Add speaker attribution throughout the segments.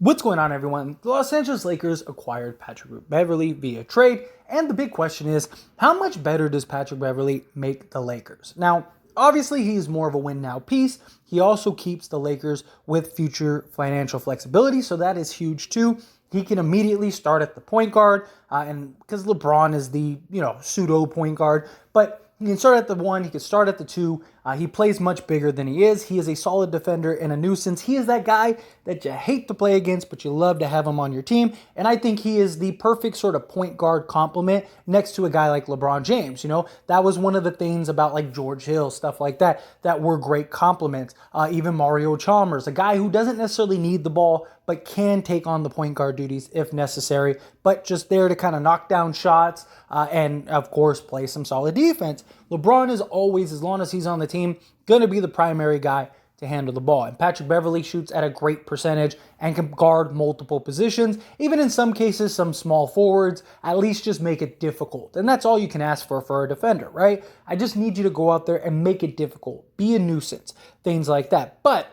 Speaker 1: What's going on, everyone? The Los Angeles Lakers acquired Patrick Beverley via trade, and the big question is, how much better does Patrick Beverley make the Lakers? Now, obviously, he's more of a win-now piece. He also keeps the Lakers with future financial flexibility, so that is huge too. He can immediately start at the point guard, and because LeBron is the pseudo point guard, but he can start at the 1, he can start at the 2. He plays much bigger than he is. He is a solid defender and a nuisance. He is that guy that you hate to play against, but you love to have him on your team. And I think he is the perfect sort of point guard complement next to a guy like LeBron James. That was one of the things about like George Hill, stuff like that were great compliments. Even Mario Chalmers, a guy who doesn't necessarily need the ball, but can take on the point guard duties if necessary, but just there to kind of knock down shots and, of course, play some solid defense. LeBron is always, as long as he's on the team, going to be the primary guy to handle the ball. And Patrick Beverley shoots at a great percentage and can guard multiple positions, even in some cases, some small forwards, at least just make it difficult. And that's all you can ask for a defender, right? I just need you to go out there and make it difficult, be a nuisance, things like that. But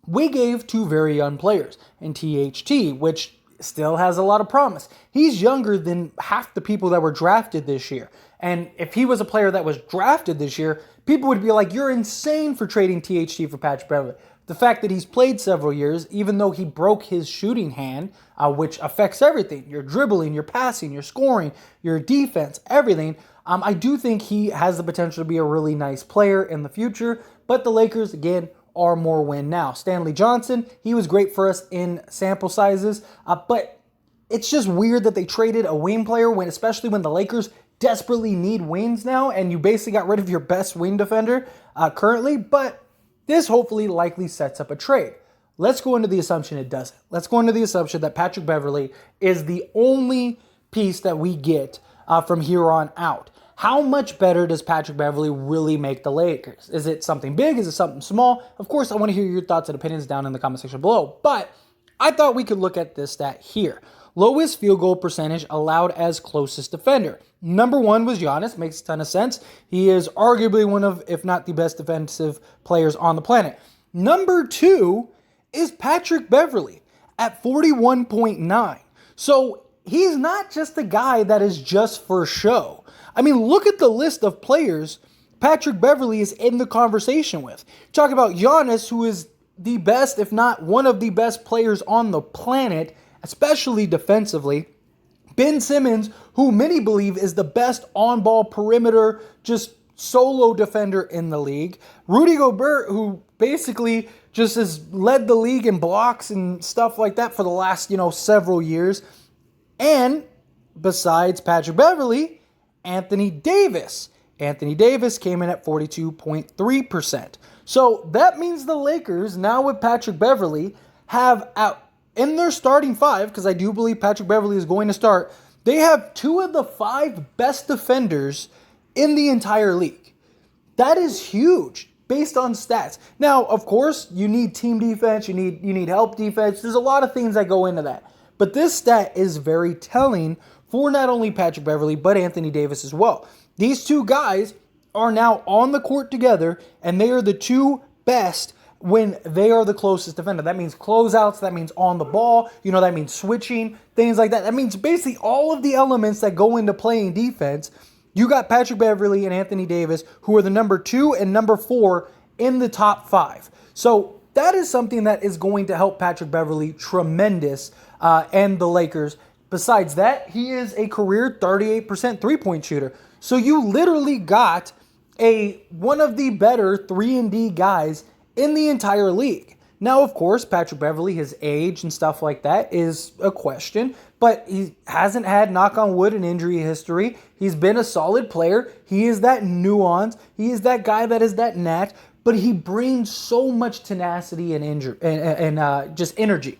Speaker 1: we gave 2 very young players in THT, which still has a lot of promise. He's younger than half the people that were drafted this year. And if he was a player that was drafted this year, people would be like, you're insane for trading THT for Patrick Beverley. The fact that he's played several years, even though he broke his shooting hand, which affects everything, your dribbling, your passing, your scoring, your defense, everything, I do think he has the potential to be a really nice player in the future. But the Lakers, again, are more win now. Stanley Johnson, he was great for us in sample sizes, but it's just weird that they traded a wing player especially when the Lakers desperately need wings now, and you basically got rid of your best wing defender currently, but this hopefully likely sets up a trade. Let's go into the assumption it doesn't. Let's go into the assumption that Patrick Beverley is the only piece that we get from here on out. How much better does Patrick Beverley really make the Lakers? Is it something big? Is it something small? Of course, I want to hear your thoughts and opinions down in the comment section below, but I thought we could look at this stat here. Lowest field goal percentage allowed as closest defender. Number 1 was Giannis. Makes a ton of sense. He is arguably one of, if not the best defensive players on the planet. Number 2 is Patrick Beverley at 41.9. So he's not just a guy that is just for show. I mean, look at the list of players Patrick Beverley is in the conversation with. Talk about Giannis, who is the best, if not one of the best players on the planet, especially defensively. Ben Simmons, who many believe is the best on-ball perimeter, just solo defender in the league. Rudy Gobert, who basically just has led the league in blocks and stuff like that for the last, several years. And besides Patrick Beverley, Anthony Davis. Anthony Davis came in at 42.3%. So that means the Lakers, now with Patrick Beverley, have out in their starting 5, because I do believe Patrick Beverley is going to start, they have 2 of the 5 best defenders in the entire league. That is huge based on stats. Now, of course, you need team defense, you need help defense. There's a lot of things that go into that. But this stat is very telling for not only Patrick Beverley, but Anthony Davis as well. These 2 guys are now on the court together, and they are the 2 best when they are the closest defender. That means closeouts, that means on the ball, that means switching, things like that. That means basically all of the elements that go into playing defense. You got Patrick Beverley and Anthony Davis, who are the number 2 and number 4 in the top 5. So that is something that is going to help Patrick Beverley tremendous and the Lakers. Besides that, he is a career 38% three-point shooter. So you literally got one of the better 3-and-D guys in the entire league. Now, of course, Patrick Beverley, his age and stuff like that is a question, but he hasn't had, knock on wood, an injury history. He's been a solid player. He is that nuance. He is that guy that is that knack, but he brings so much tenacity and just energy.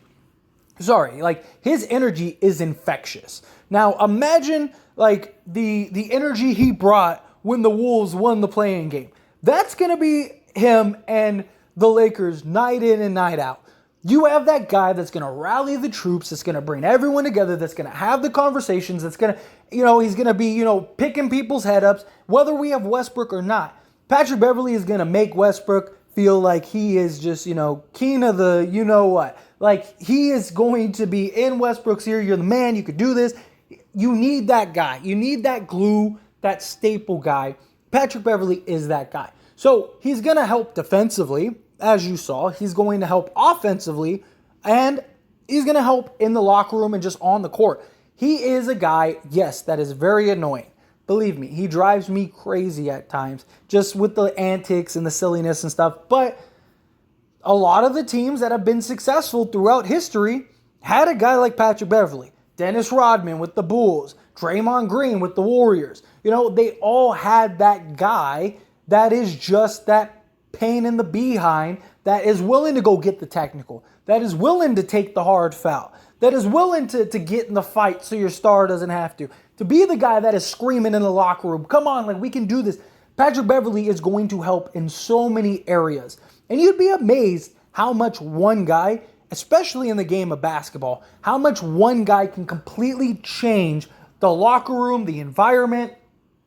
Speaker 1: His energy is infectious. Now, imagine the energy he brought when the Wolves won the play-in game. That's going to be him and the Lakers night in and night out. You have that guy that's going to rally the troops, that's going to bring everyone together, that's going to have the conversations, that's going to, he's going to be, picking people's head ups, whether we have Westbrook or not. Patrick Beverley is going to make Westbrook feel like he is just, king of the you-know-what. Like, he is going to be in Westbrook's ear. You're the man. You could do this. You need that guy. You need that glue, that staple guy. Patrick Beverley is that guy. So he's going to help defensively, as you saw. He's going to help offensively, and he's going to help in the locker room and just on the court. He is a guy, yes, that is very annoying. Believe me, he drives me crazy at times, just with the antics and the silliness and stuff. But a lot of the teams that have been successful throughout history had a guy like Patrick Beverley. Dennis Rodman with the Bulls, Draymond Green with the Warriors. You know, they all had that guy that is just that pain in the behind, that is willing to go get the technical, that is willing to take the hard foul, that is willing to get in the fight so your star doesn't have to. To be the guy that is screaming in the locker room, come on, like, we can do this. Patrick Beverley is going to help in so many areas. And you'd be amazed how much one guy, especially in the game of basketball, how much one guy can completely change the locker room, the environment,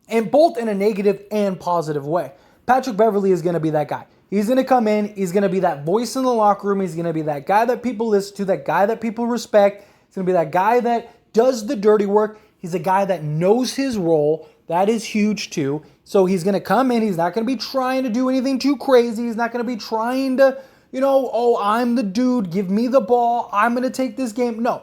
Speaker 1: and both in a negative and positive way. Patrick Beverley is going to be that guy. He's going to come in. He's going to be that voice in the locker room. He's going to be that guy that people listen to, that guy that people respect. He's going to be that guy that does the dirty work. He's a guy that knows his role. That is huge too. So he's going to come in. He's not going to be trying to do anything too crazy. He's not going to be trying to, oh, I'm the dude. Give me the ball. I'm going to take this game. No,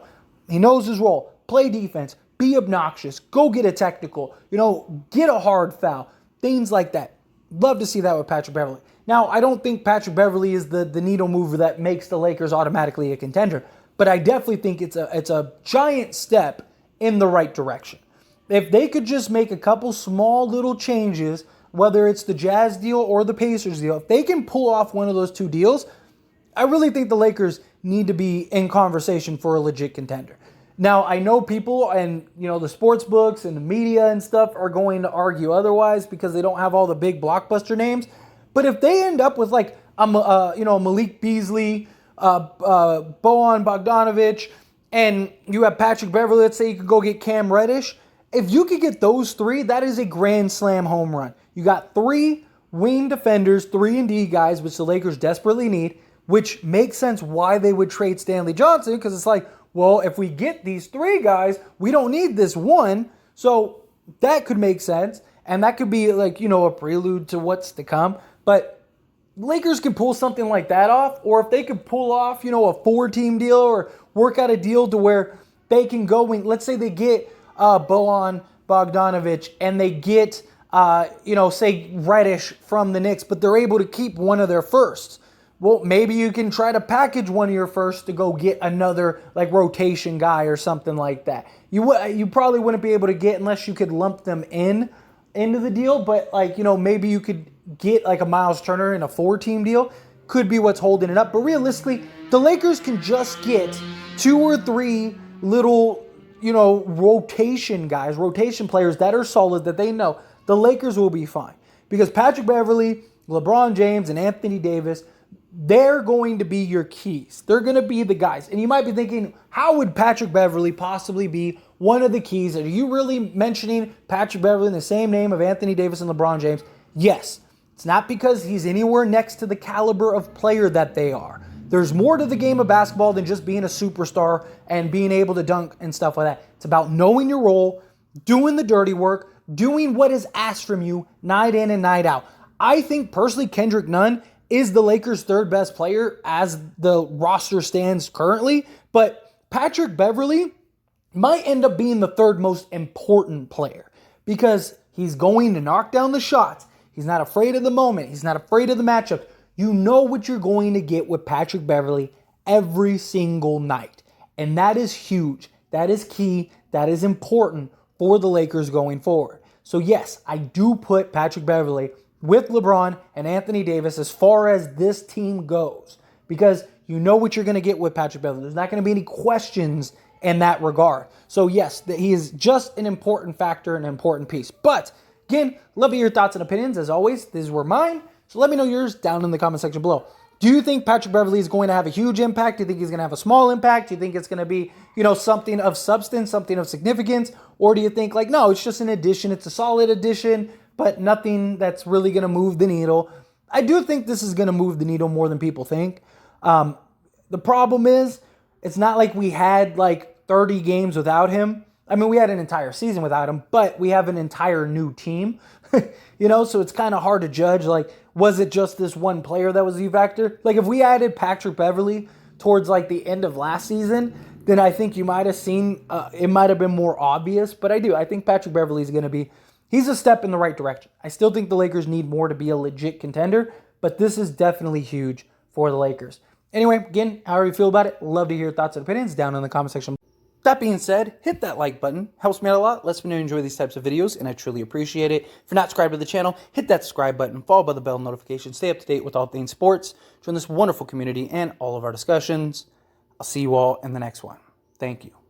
Speaker 1: he knows his role. Play defense. Be obnoxious. Go get a technical. Get a hard foul. Things like that. Love to see that with Patrick Beverley. Now, I don't think Patrick Beverley is the needle mover that makes the Lakers automatically a contender, but I definitely think it's a giant step in the right direction. If they could just make a couple small little changes, whether it's the Jazz deal or the Pacers deal, if they can pull off one of those two deals, I really think the Lakers need to be in conversation for a legit contender. Now, I know people and, the sports books and the media and stuff are going to argue otherwise because they don't have all the big blockbuster names. But if they end up with like Malik Beasley, Bojan Bogdanovic, and you have Patrick Beverley, let's say you could go get Cam Reddish. If you could get those three, that is a grand slam home run. You got three wing defenders, 3-and-D guys, which the Lakers desperately need, which makes sense why they would trade Stanley Johnson, because it's like, well, if we get these three guys, we don't need this one. So that could make sense. And that could be like, a prelude to what's to come. But Lakers can pull something like that off. Or if they could pull off, a 4-team deal or work out a deal to where they can go and let's say they get Bojan Bogdanovic and they get, say Reddish from the Knicks, but they're able to keep one of their firsts. Well, maybe you can try to package one of your firsts to go get another like rotation guy or something like that. You probably wouldn't be able to get unless you could lump them into the deal, but maybe you could get like a Miles Turner in a 4-team deal. Could be what's holding it up. But realistically, the Lakers can just get 2 or 3 little, rotation guys, rotation players that are solid that they know the Lakers will be fine. Because Patrick Beverley, LeBron James, and Anthony Davis, they're going to be your keys. They're going to be the guys. And you might be thinking, how would Patrick Beverley possibly be one of the keys? Are you really mentioning Patrick Beverley in the same name of Anthony Davis and LeBron James? Yes. It's not because he's anywhere next to the caliber of player that they are. There's more to the game of basketball than just being a superstar and being able to dunk and stuff like that. It's about knowing your role, doing the dirty work, doing what is asked from you night in and night out. I think personally Kendrick Nunn is the Lakers' third best player as the roster stands currently, but Patrick Beverley might end up being the third most important player because he's going to knock down the shots. He's not afraid of the moment. He's not afraid of the matchup. You know what you're going to get with Patrick Beverley every single night, and that is huge. That is key. That is important for the Lakers going forward. So yes, I do put Patrick Beverley with LeBron and Anthony Davis as far as this team goes, because you know what you're going to get with Patrick Beverley. There's not going to be any questions in that regard. So yes, he is just an important factor, an important piece. But again, love your thoughts and opinions. As always, these were mine. So let me know yours down in the comment section below. Do you think Patrick Beverley is going to have a huge impact? Do you think he's going to have a small impact? Do you think it's going to be, something of substance, something of significance? Or do you think no, it's just an addition. It's a solid addition, but nothing that's really going to move the needle. I do think this is going to move the needle more than people think. The problem is, it's not like we had like 30 games without him. I mean, we had an entire season without him, but we have an entire new team, so it's kind of hard to judge. Like, was it just this one player that was the factor? Like, if we added Patrick Beverley towards like the end of last season, then I think you might have seen, it might have been more obvious. But I think Patrick Beverley is going to be, he's a step in the right direction. I still think the Lakers need more to be a legit contender, but this is definitely huge for the Lakers. Anyway, again, however you feel about it, love to hear your thoughts and opinions down in the comment section. That being said, hit that like button. Helps me out a lot. Lets me know you enjoy these types of videos, and I truly appreciate it. If you're not subscribed to the channel, hit that subscribe button, followed by the bell notification. Stay up to date with all things sports. Join this wonderful community and all of our discussions. I'll see you all in the next one. Thank you.